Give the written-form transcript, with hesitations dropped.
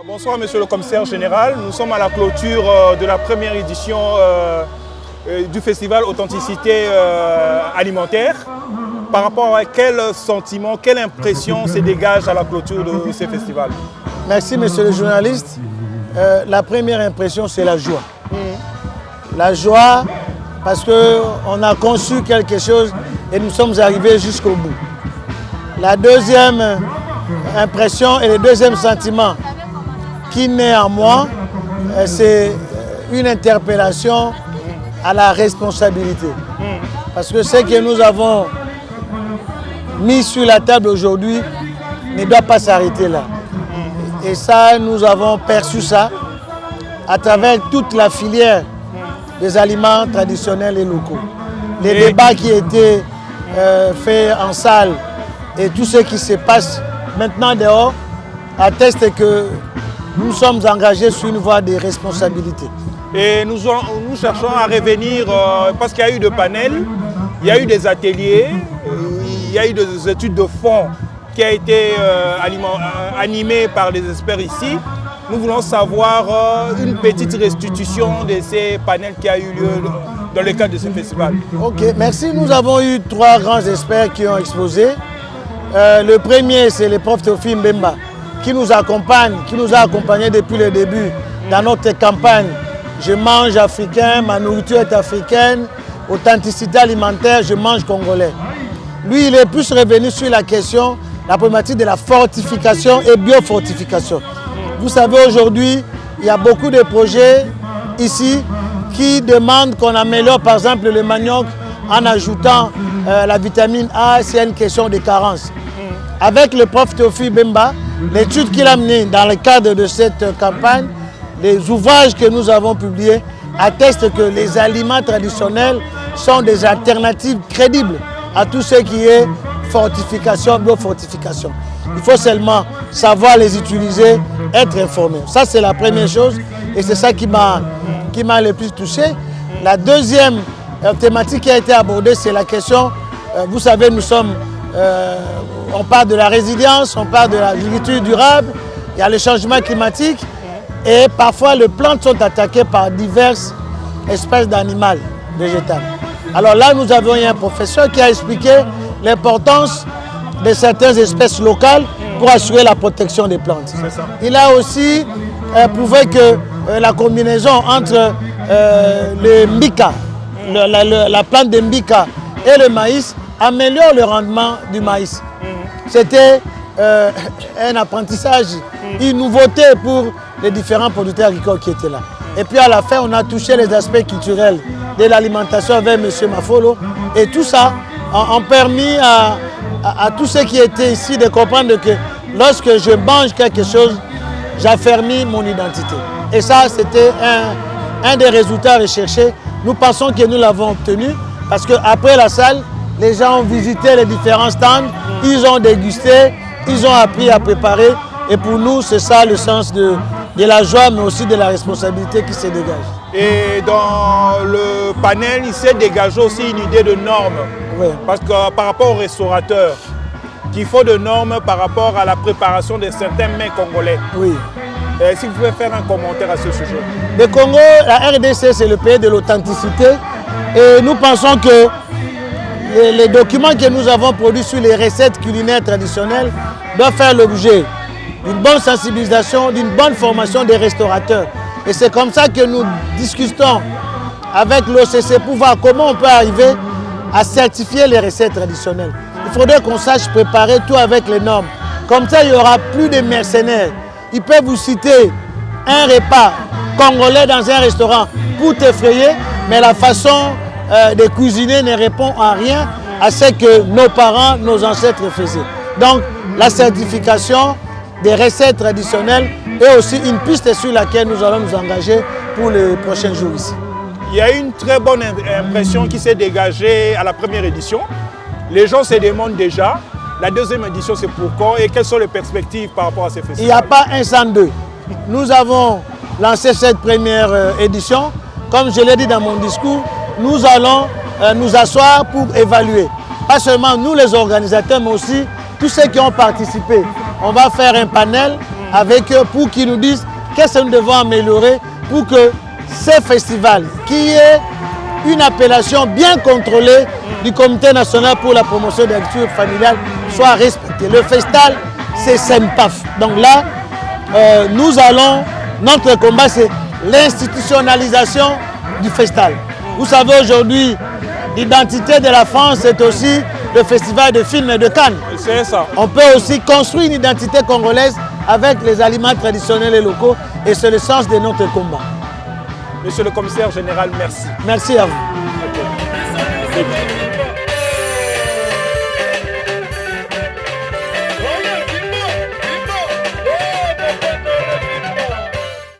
Bonsoir Monsieur le Commissaire Général, nous sommes à la clôture de la première édition du festival Authenticité alimentaire. Par rapport à quel sentiment, quelle impression se dégage à la clôture de ce festival? Merci Monsieur le journaliste. La première impression c'est la joie. La joie parce qu'on a conçu quelque chose et nous sommes arrivés jusqu'au bout. La deuxième impression et le deuxième sentiment qui naît en moi, c'est une interpellation à la responsabilité. Parce que ce que nous avons mis sur la table aujourd'hui ne doit pas s'arrêter là. Et ça, nous avons perçu ça à travers toute la filière des aliments traditionnels et locaux. Les débats qui étaient faits en salle et tout ce qui se passe maintenant dehors attestent que nous sommes engagés sur une voie de responsabilité. Et nous cherchons à revenir, parce qu'il y a eu des panels, il y a eu des ateliers, il y a eu des études de fond qui ont été animées par les experts ici. Nous voulons savoir une petite restitution de ces panels qui a eu lieu dans le cadre de ce festival. Ok, merci. Nous avons eu 3 grands experts qui ont exposé. Le premier, c'est le prof Théophile Mbemba, qui nous accompagne, qui nous a accompagnés depuis le début dans notre campagne. Je mange africain, ma nourriture est africaine, authenticité alimentaire, je mange congolais. Lui, il est plus revenu sur la question, la problématique de la fortification et biofortification. Vous savez, aujourd'hui, il y a beaucoup de projets ici qui demandent qu'on améliore par exemple le manioc en ajoutant la vitamine A, c'est une question de carence. Avec le prof Théophile Bemba, l'étude qu'il a menée dans le cadre de cette campagne, les ouvrages que nous avons publiés attestent que les aliments traditionnels sont des alternatives crédibles à tout ce qui est fortification, biofortification. Il faut seulement savoir les utiliser, être informé. Ça, c'est la première chose et c'est ça qui m'a le plus touché. La deuxième thématique qui a été abordée, c'est la question, vous savez, on parle de la résilience, on parle de l'agriculture durable, il y a le changement climatique et parfois les plantes sont attaquées par diverses espèces d'animaux végétaux. Alors là, nous avons eu un professeur qui a expliqué l'importance de certaines espèces locales pour assurer la protection des plantes. Il a aussi prouvé que la combinaison entre le mbika, la plante de mbika et le maïs améliore le rendement du maïs. C'était un apprentissage, une nouveauté pour les différents producteurs agricoles qui étaient là. Et puis à la fin, on a touché les aspects culturels de l'alimentation avec M. Mafolo. Et tout ça a permis à tous ceux qui étaient ici de comprendre que lorsque je mange quelque chose, j'affermis mon identité. Et ça, c'était un des résultats recherchés. Nous pensons que nous l'avons obtenu parce qu'après la salle, les gens ont visité les différents stands, ils ont dégusté, ils ont appris à préparer. Et pour nous, c'est ça le sens de la joie, mais aussi de la responsabilité qui se dégage. Et dans le panel, il s'est dégagé aussi une idée de normes. Oui. Parce que par rapport aux restaurateurs, qu'il faut de normes par rapport à la préparation de certains mets congolais. Oui. Si vous pouvez faire un commentaire à ce sujet. Le Congo, la RDC, c'est le pays de l'authenticité. Et nous pensons que les documents que nous avons produits sur les recettes culinaires traditionnelles doivent faire l'objet d'une bonne sensibilisation, d'une bonne formation des restaurateurs. Et c'est comme ça que nous discutons avec l'OCC pour voir comment on peut arriver à certifier les recettes traditionnelles. Il faudrait qu'on sache préparer tout avec les normes. Comme ça, il n'y aura plus de mercenaires. Ils peuvent vous citer un repas congolais dans un restaurant pour t'effrayer, mais la façon de cuisiner ne répond à rien à ce que nos parents, nos ancêtres faisaient. Donc, la certification des recettes traditionnelles est aussi une piste sur laquelle nous allons nous engager pour les prochains jours ici. Il y a une très bonne impression qui s'est dégagée à la première édition. Les gens se demandent déjà, la deuxième édition c'est pour quand et quelles sont les perspectives par rapport à ces festivals? Il n'y a pas un sans deux. Nous avons lancé cette première édition. Comme je l'ai dit dans mon discours, nous allons nous asseoir pour évaluer. Pas seulement nous les organisateurs, mais aussi tous ceux qui ont participé. On va faire un panel avec eux pour qu'ils nous disent qu'est-ce que nous devons améliorer pour que ces festivals, qui est une appellation bien contrôlée du Comité national pour la promotion de l'agriculture familiale, soit respecté. Le festal, c'est SEMPAF. Donc là, notre combat, c'est l'institutionnalisation du festal. Vous savez, aujourd'hui, l'identité de la France, c'est aussi le festival de films et de Cannes. C'est ça. On peut aussi construire une identité congolaise avec les aliments traditionnels et locaux, et c'est le sens de notre combat. Monsieur le commissaire général, merci. Merci à vous. Okay.